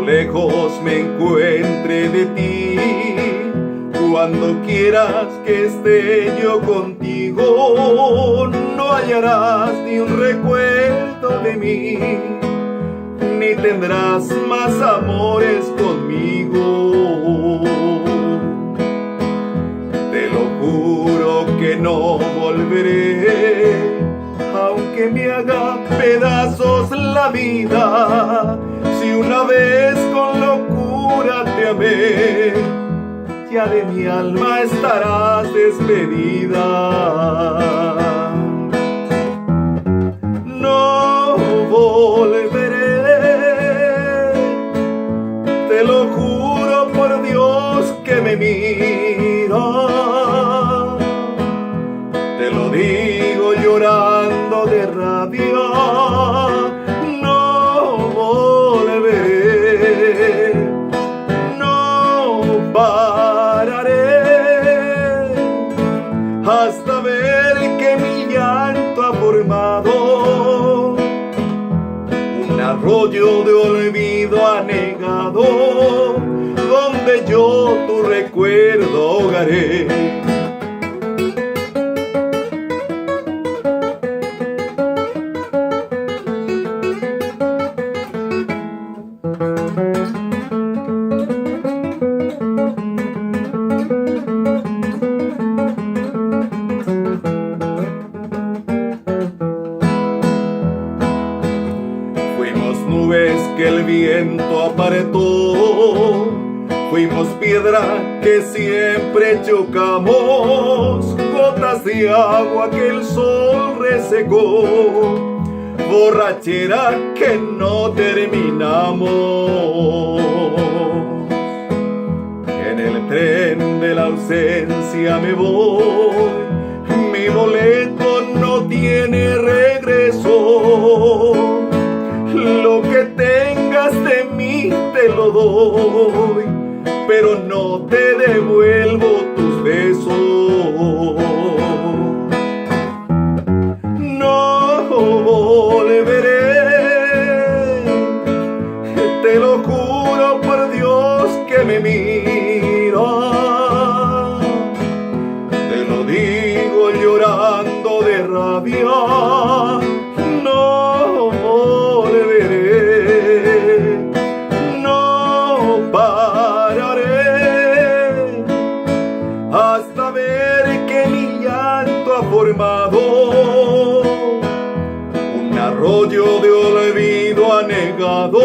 lejos me encuentre de ti, cuando quieras que esté yo contigo, no hallarás ni un recuerdo de mí, ni tendrás más amores conmigo. Te lo juro que no volveré, aunque me haga pedazos la vida. Si una vez con locura te amé, ya de mi alma estarás despedida. No volveré, te lo juro por Dios que me mira. Te lo digo llorando de rabia. No volveré, no pararé hasta ver que mi llanto ha formado un arroyo de olvido anegado, donde yo tu recuerdo ahogaré. Nubes que el viento apartó, fuimos piedra que siempre chocamos, gotas de agua que el sol resecó, borrachera que no terminamos. En el tren de la ausencia me voy, mi boleto no tiene regreso. Lo que tengas de mí te lo doy, pero no te devuelvo tus besos. No volveré, te lo juro por Dios que me mira. Te lo digo llorando de rabia. No volveré, no pararé hasta ver que mi llanto ha formado un arroyo de olvido anegado,